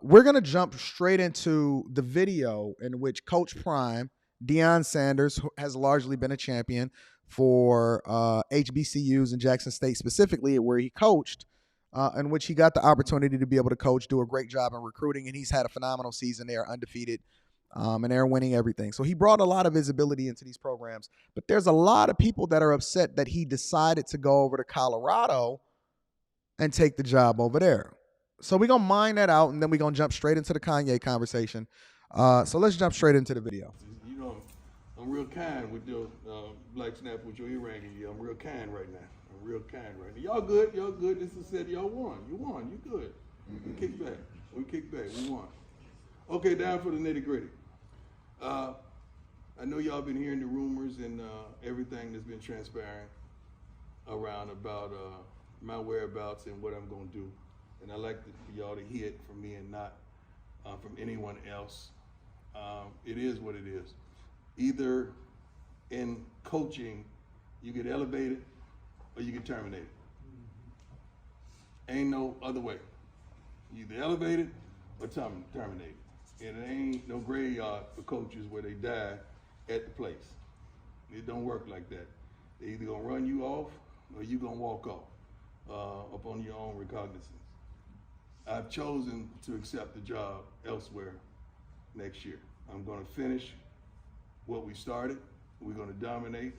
We're going to jump straight into the video in which Coach Prime, Deion Sanders, who has largely been a champion for HBCUs in Jackson State specifically, where he coached, in which he got the opportunity to be able to coach, do a great job in recruiting, and he's had a phenomenal season. They are undefeated, and they're winning everything. So he brought a lot of visibility into these programs. But there's a lot of people that are upset that he decided to go over to Colorado and take the job over there. So we're going to mine that out, and then we're going to jump straight into the Kanye conversation. So let's jump straight into the video. You know, I'm real kind with your black snap with your earring. I'm real kind right now. I'm real kind right now. Y'all good. Y'all good. This is said y'all won. You won. You good. We kick back. We kick back. We won. Okay, down for the nitty gritty. I know y'all been hearing the rumors and everything that's been transpiring around about my whereabouts and what I'm going to do. And I like for y'all to hear it from me and not from anyone else. It is what it is. Either in coaching, you get elevated or you get terminated. Ain't no other way. You either elevated or terminated. And it ain't no graveyard for coaches where they die at the place. It don't work like that. They either gonna run you off or you gonna walk off upon your own recognizance. I've chosen to accept the job elsewhere next year. I'm gonna finish what we started. We're gonna dominate.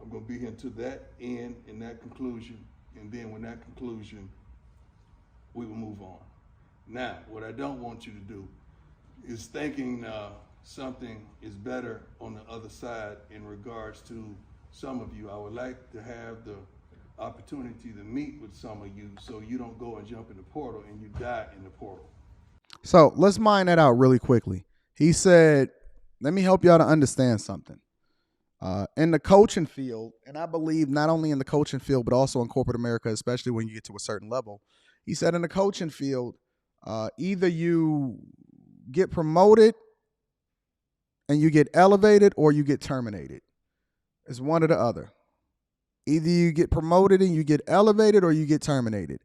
I'm gonna be here to that end and that conclusion. And then when that conclusion, we will move on. Now, what I don't want you to do is thinking something is better on the other side in regards to some of you. I would like to have the opportunity to meet with some of you so you don't go and jump in the portal and you die in the portal. So let's mine that out really quickly. He said, let me help y'all to understand something. In the coaching field, and I believe not only in the coaching field, but also in corporate America, especially when you get to a certain level, he said in the coaching field, either you get promoted and you get elevated or you get terminated. It's one or the other. Either you get promoted and you get elevated or you get terminated.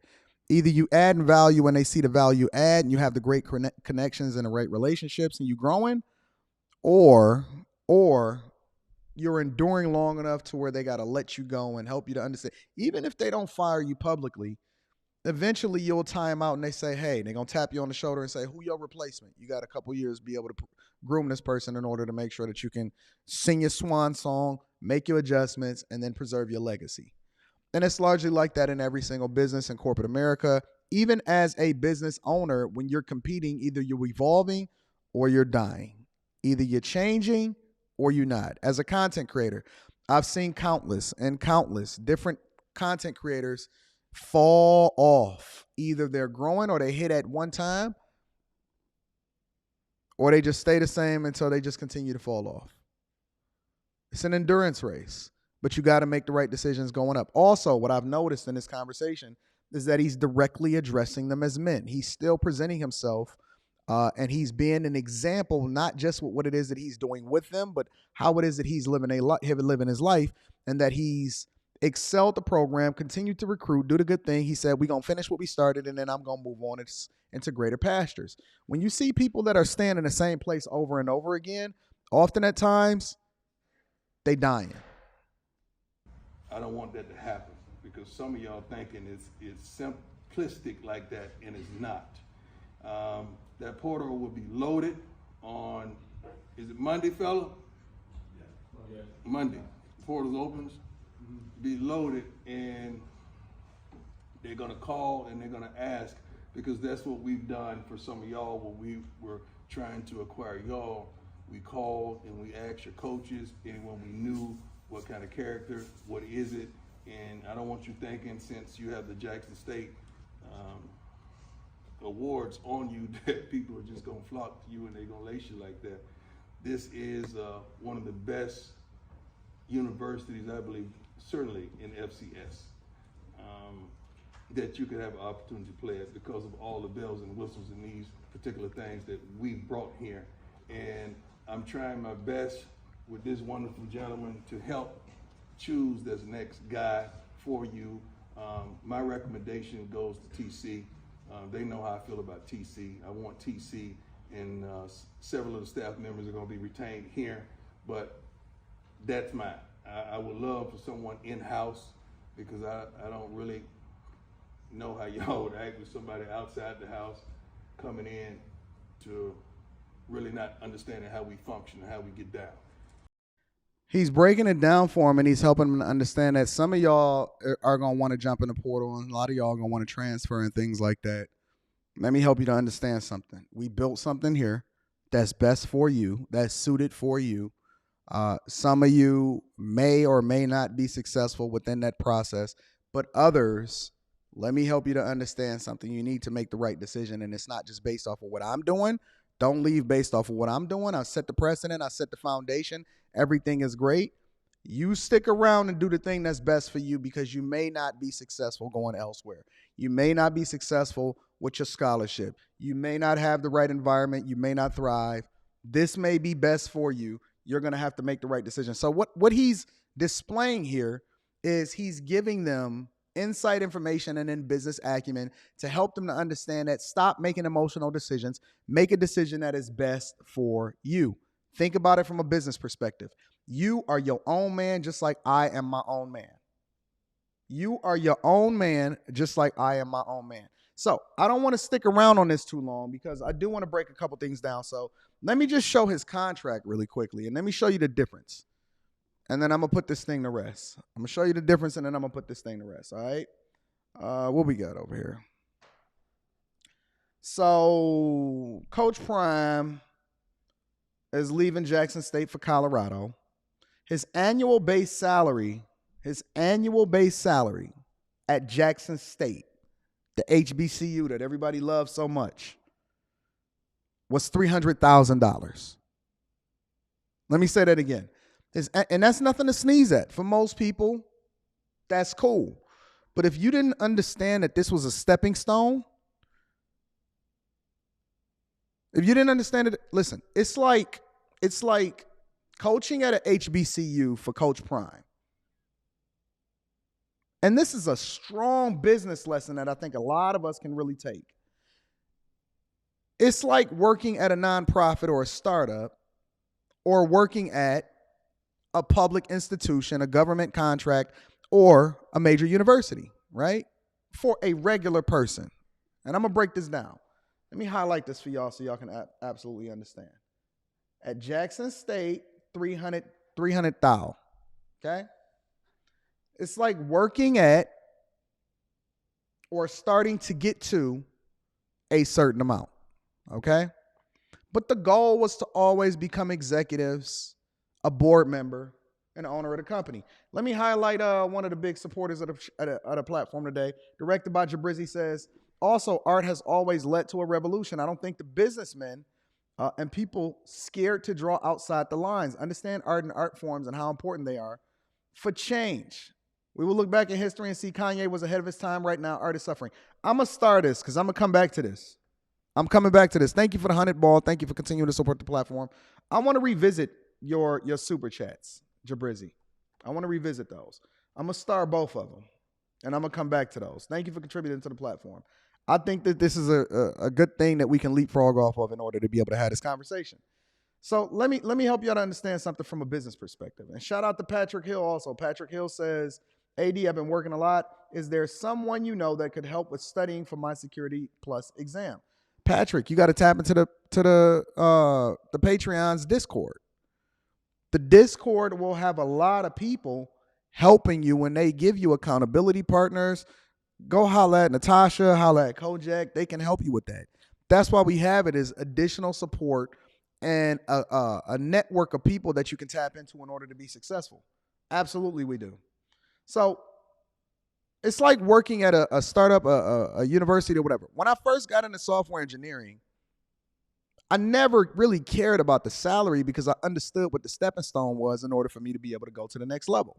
Either you add in value and they see the value add and you have the great connections and the right relationships and you growing, or you're enduring long enough to where they got to let you go and help you to understand. Even if they don't fire you publicly, eventually you'll time out and they say, hey, they're going to tap you on the shoulder and say, who your replacement? You got a couple years to be able to groom this person in order to make sure that you can sing your swan song, make your adjustments, and then preserve your legacy. And it's largely like that in every single business in corporate America. Even as a business owner, when you're competing, either you're evolving or you're dying. Either you're changing or you're not. As a content creator, I've seen countless different content creators fall off. Either they're growing or they hit at one time, or they just stay the same until they just continue to fall off. It's an endurance race, but you got to make the right decisions going up. Also, what I've noticed in this conversation is that he's directly addressing them as men. He's still presenting himself and he's being an example, not just with what it is that he's doing with them, but how it is that he's living his life, and that he's excelled the program, continued to recruit, do the good thing. He said, we're going to finish what we started, and then I'm going to move on into greater pastures. When you see people that are staying in the same place over and over again, often at times, they dying. I don't want that to happen because some of y'all thinking it's simplistic like that, and it's not. That portal will be loaded on, is it Monday, fella? Yeah. Monday. Portals opens, be loaded, and they're gonna call and they're gonna ask, because that's what we've done for some of y'all when we were trying to acquire y'all. We called and we asked your coaches, anyone we knew, what kind of character, what is it? And I don't want you thinking, since you have the Jackson State awards on you, that people are just gonna flock to you and they're gonna lace you like that. This is one of the best universities, I believe, certainly in FCS, that you could have an opportunity to play at because of all the bells and whistles and these particular things that we've brought here. And I'm trying my best with this wonderful gentleman to help choose this next guy for you. My recommendation goes to TC. They know how I feel about TC. I want TC, and several of the staff members are going to be retained here, but that's mine. I would love for someone in-house, because I don't really know how y'all would act with somebody outside the house coming in to really not understanding how we function and how we get down. He's breaking it down for him, and he's helping him to understand that some of y'all are going to want to jump in the portal, and a lot of y'all are going to want to transfer and things like that. Let me help you to understand something. We built something here that's best for you, that's suited for you. Some of you may or may not be successful within that process, but others, let me help you to understand something. You need to make the right decision, and it's not just based off of what I'm doing. Don't leave based off of what I'm doing. I set the precedent. I set the foundation. Everything is great. You stick around and do the thing that's best for you, because you may not be successful going elsewhere. You may not be successful with your scholarship. You may not have the right environment. You may not thrive. This may be best for you. You're going to have to make the right decision. So what he's displaying here is he's giving them insight information and then business acumen to help them to understand that stop making emotional decisions. Make a decision that is best for you. Think about it from a business perspective. You are your own man, just like I am my own man. You are your own man, just like I am my own man. So I don't want to stick around on this too long, because I do want to break a couple things down. So let me just show his contract really quickly, and let me show you the difference. And then I'm going to put this thing to rest. I'm going to show you the difference, and then I'm going to put this thing to rest, all right? What we got over here? So Coach Prime is leaving Jackson State for Colorado. His annual base salary at Jackson State, the HBCU that everybody loves so much, was $300,000. Let me say that again. And that's nothing to sneeze at. For most people, that's cool. But if you didn't understand that this was a stepping stone, if you didn't understand it, listen, it's like coaching at an HBCU for Coach Prime. And this is a strong business lesson that I think a lot of us can really take. It's like working at a nonprofit or a startup, or working at a public institution, a government contract, or a major university, right? For a regular person. And I'm going to break this down. Let me highlight this for y'all so y'all can absolutely understand. At Jackson State, 300,000, okay? It's like working at or starting to get to a certain amount, okay? But the goal was to always become executives, a board member, an owner of the company. Let me highlight one of the big supporters of the platform today. Directed by Jabrizzi says, also, art has always led to a revolution. I don't think the businessmen and people scared to draw outside the lines understand art and art forms and how important they are for change. We will look back in history and see Kanye was ahead of his time. Right now, art is suffering. I'm going to start this because I'm going to come back to this. I'm coming back to this. Thank you for the 100 ball. Thank you for continuing to support the platform. I want to revisit your super chats, Jabrizzi. I want to revisit those. I'm going to star both of them, and I'm going to come back to those. Thank you for contributing to the platform. I think that this is a good thing that we can leapfrog off of in order to be able to have this conversation. So let me help you out to understand something from a business perspective. And shout out to Patrick Hill also. Patrick Hill says, AD, I've been working a lot. Is there someone you know that could help with studying for my Security Plus exam? Patrick, you got to tap into the Patreon's Discord. The Discord will have a lot of people helping you when they give you accountability partners. Go holla at Natasha, holla at Kojak. They can help you with that. That's why we have it, is additional support and a network of people that you can tap into in order to be successful. Absolutely, we do. So it's like working at a startup, a university or whatever. When I first got into software engineering, I never really cared about the salary because I understood what the stepping stone was in order for me to be able to go to the next level.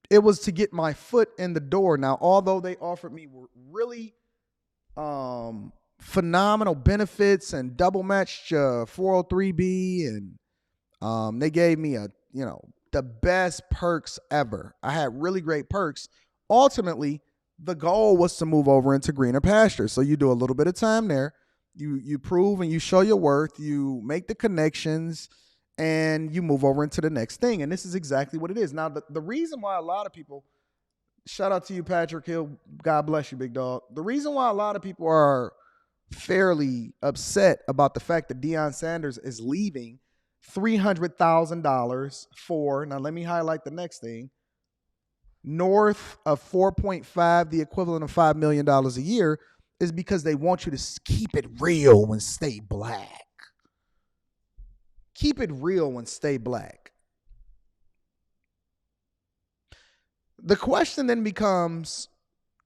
It was to get my foot in the door. Now, although they offered me really phenomenal benefits and double matched 403B, and they gave me the best perks ever. I had really great perks. Ultimately, The goal was to move over into greener pastures. So you do a little bit of time there. You prove and you show your worth. You make the connections, and you move over into the next thing. And this is exactly what it is. Now, the reason why a lot of people, shout out to you, Patrick Hill. God bless you, big dog. The reason why a lot of people are fairly upset about the fact that Deion Sanders is leaving $300,000 for, now let me highlight the next thing, north of 4.5, the equivalent of $5 million a year, is because they want you to keep it real and stay black. Keep it real and stay black. The question then becomes,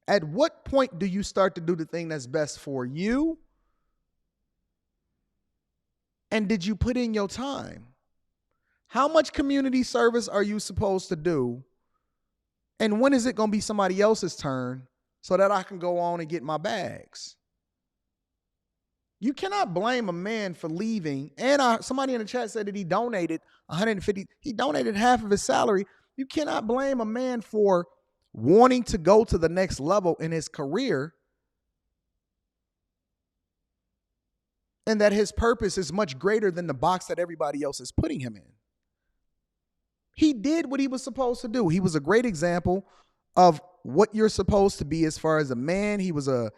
at what point do you start to do the thing that's best for you? And did you put in your time? How much community service are you supposed to do? And when is it going to be somebody else's turn so that I can go on and get my bags? You cannot blame a man for leaving. And somebody in the chat said that he donated 150. He donated half of his salary. You cannot blame a man for wanting to go to the next level in his career, and that his purpose is much greater than the box that everybody else is putting him in. He did what he was supposed to do. He was a great example of what you're supposed to be as far as a man. He was a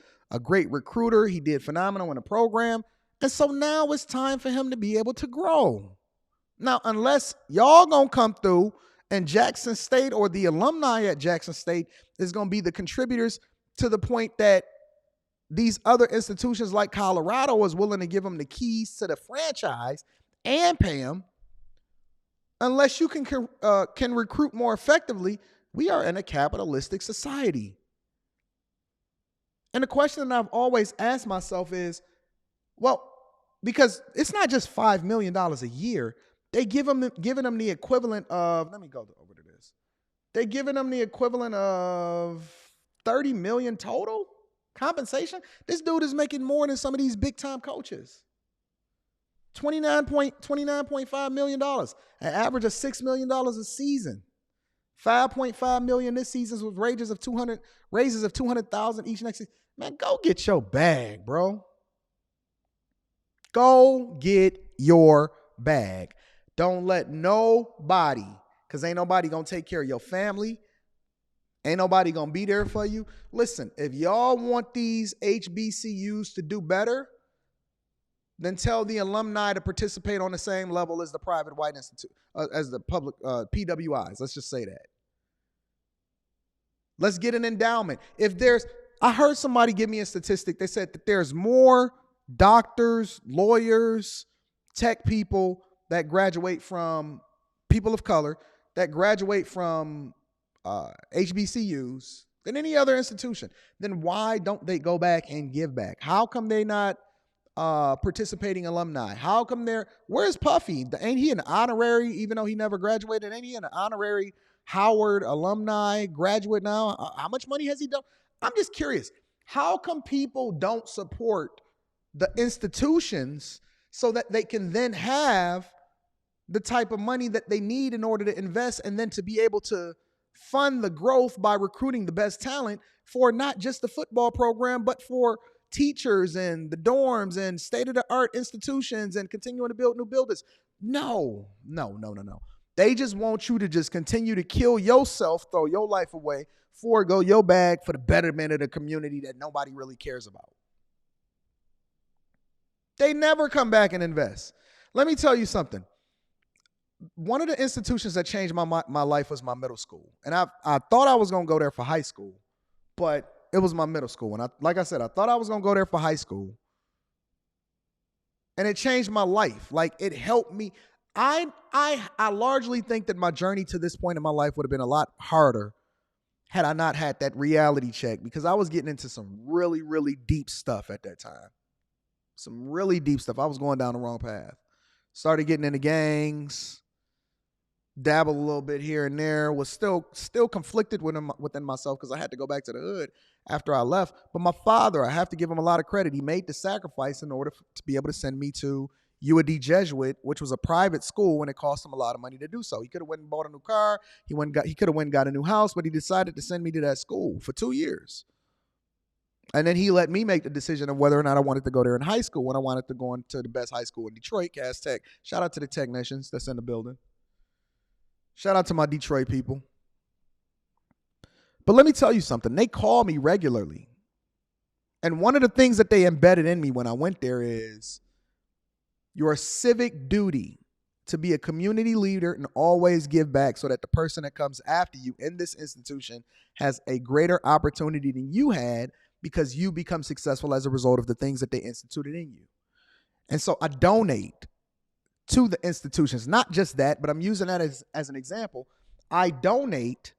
great recruiter. He did phenomenal in the program. And so now it's time for him to be able to grow. Now, unless y'all gonna come through and Jackson State or the alumni at Jackson State is gonna be the contributors to the point that these other institutions like Colorado is willing to give him the keys to the franchise and pay him, unless you can recruit more effectively, we are in a capitalistic society. And the question that I've always asked myself is, well, because it's not just $5 million a year. They giving them the equivalent of, let me go over to this. They're giving them the equivalent of 30 million total compensation. This dude is making more than some of these big time coaches. $29.5 million, an average of $6 million a season. $5.5 million this season with raises of 200,000 each next season. Man, go get your bag, bro. Go get your bag. Don't let nobody, because ain't nobody gonna take care of your family. Ain't nobody gonna be there for you. Listen, if y'all want these HBCUs to do better, then tell the alumni to participate on the same level as the private white institute, as the public PWIs. Let's just say that. Let's get an endowment. I heard somebody give me a statistic. They said that there's more doctors, lawyers, tech people that graduate from, people of color that graduate from HBCUs than any other institution. Then why don't they go back and give back? How come they not participating alumni? How come where's Puffy? Ain't he an honorary, even though he never graduated? Ain't he an honorary Howard alumni graduate now? How much money has he done? I'm just curious. How come people don't support the institutions so that they can then have the type of money that they need in order to invest and then to be able to fund the growth by recruiting the best talent for not just the football program, but for teachers and the dorms and state-of-the-art institutions and continuing to build new buildings? No. They just want you to just continue to kill yourself, throw your life away, forego your bag for the betterment of the community that nobody really cares about. They never come back and invest. Let me tell you something. One of the institutions that changed my life was my middle school. And I thought I was going to go there for high school, but it was my middle school. And like I said, I thought I was going to go there for high school. And it changed my life. Like, it helped me. I largely think that my journey to this point in my life would have been a lot harder had I not had that reality check, because I was getting into some really, really deep stuff at that time. Some really deep stuff. I was going down the wrong path. Started getting into gangs, dabbled a little bit here and there, was still conflicted within myself because I had to go back to the hood after I left. But my father, I have to give him a lot of credit. He made the sacrifice in order to be able to send me to UAD Jesuit, which was a private school, and it cost him a lot of money to do so. He could have went and bought a new car. He could have went and got a new house, but he decided to send me to that school for 2 years. And then he let me make the decision of whether or not I wanted to go there in high school, when I wanted to go into the best high school in Detroit, Cass Tech. Shout out to the technicians that's in the building. Shout out to my Detroit people. But let me tell you something. They call me regularly. And one of the things that they embedded in me when I went there is your civic duty to be a community leader and always give back, so that the person that comes after you in this institution has a greater opportunity than you had, because you become successful as a result of the things that they instituted in you. And so I donate to the institutions. Not just that, but I'm using that as an example. I donate,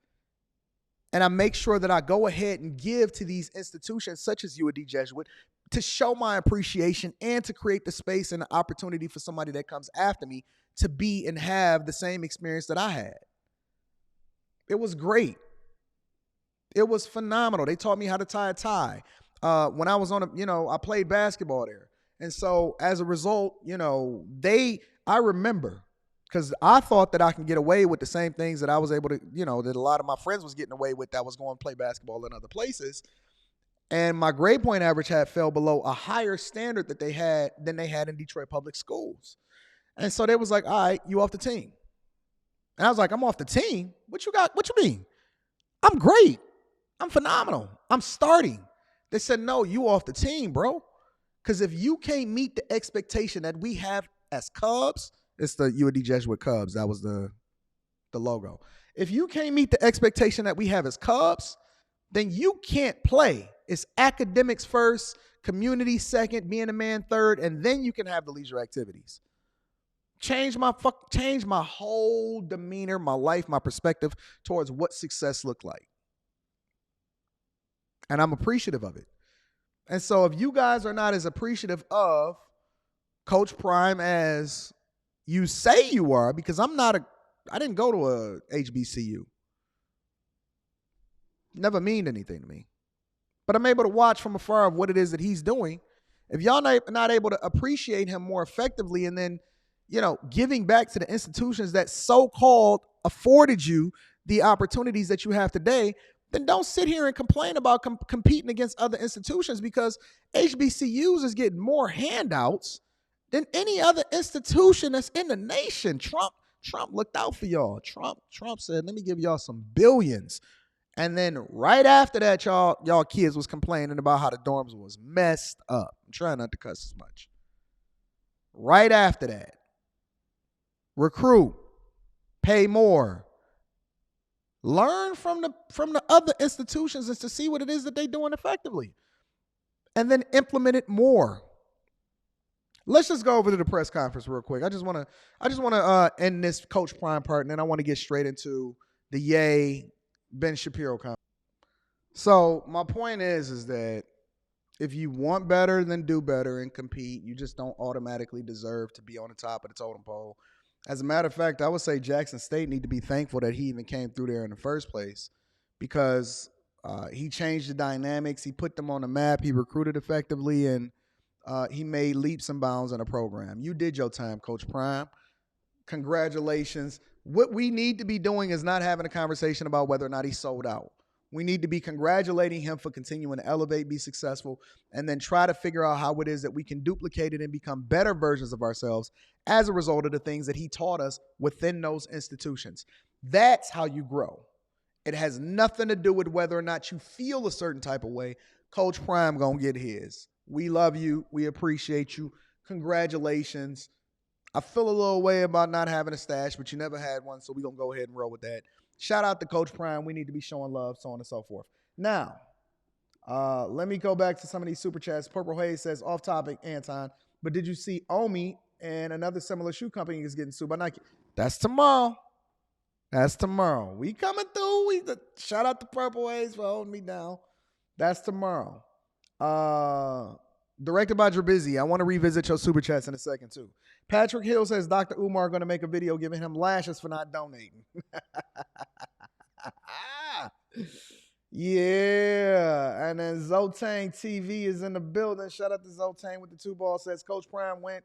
and I make sure that I go ahead and give to these institutions such as UAD Jesuit, to show my appreciation and to create the space and the opportunity for somebody that comes after me to be and have the same experience that I had. It was great. It was phenomenal. They taught me how to tie a tie. When I was I played basketball there. And so as a result, I remember, because I thought that I can get away with the same things that I was able to, that a lot of my friends was getting away with, that was going to play basketball in other places. And my grade point average had fell below a higher standard than they had in Detroit public schools. And so they was like, all right, you off the team. And I was like, I'm off the team? What you got? What you mean? I'm great. I'm phenomenal. I'm starting. They said, no, you off the team, bro. Because if you can't meet the expectation that we have as Cubs, it's the UAD Jesuit Cubs. That was the logo. If you can't meet the expectation that we have as Cubs, then you can't play. It's academics first, community second, being a man third, and then you can have the leisure activities. Change my whole demeanor, my life, my perspective towards what success looked like. And I'm appreciative of it. And so if you guys are not as appreciative of Coach Prime as you say you are, because I didn't go to a HBCU. Never mean anything to me. But I'm able to watch from afar of what it is that he's doing. If y'all not able to appreciate him more effectively, and then, giving back to the institutions that so-called afforded you the opportunities that you have today, then don't sit here and complain about competing against other institutions, because HBCUs is getting more handouts than any other institution that's in the nation. Trump looked out for y'all. Trump said, let me give y'all some billions. And then right after that, y'all kids was complaining about how the dorms was messed up. I'm trying not to cuss as much. Right after that, recruit, pay more, learn from the other institutions as to see what it is that they're doing effectively, and then implement it more. Let's just go over to the press conference real quick. I just want to end this Coach Prime part, and then I want to get straight into the Ye Ben Shapiro comment. So my point is that if you want better, then do better and compete. You just don't automatically deserve to be on the top of the totem pole. As a matter of fact, I would say Jackson State need to be thankful that he even came through there in the first place, because he changed the dynamics. He put them on the map. He recruited effectively, and he made leaps and bounds in a program. You did your time, Coach Prime. Congratulations. What we need to be doing is not having a conversation about whether or not he sold out. We need to be congratulating him for continuing to elevate, be successful, and then try to figure out how it is that we can duplicate it and become better versions of ourselves as a result of the things that he taught us within those institutions. That's how you grow. It has nothing to do with whether or not you feel a certain type of way. Coach Prime gonna get his. We love you. We appreciate you. Congratulations. I feel a little way about not having a stash, but you never had one, so we're going to go ahead and roll with that. Shout out to Coach Prime. We need to be showing love, so on and so forth. Now, let me go back to some of these super chats. Purple Haze says, off topic, Anton, but did you see Omi and another similar shoe company is getting sued by Nike? That's tomorrow. We coming through. Shout out to Purple Haze for holding me down. That's tomorrow. Directed by Drabizzi. I want to revisit your super chats in a second, too. Patrick Hill says Dr. Umar going to make a video giving him lashes for not donating. Yeah. And then Zotang TV is in the building. Shout out to Zotang with the 2 ball. Says Coach Prime went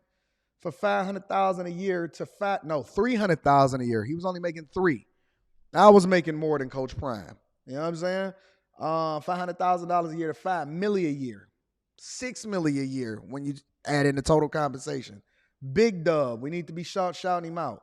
for $500,000 a year to $300,000 a year. He was only making $3. I was making more than Coach Prime. You know what I'm saying? $500,000 a year to $5 million a year, $6 million a year when you add in the total compensation. Big dub. We need to be shouting him out.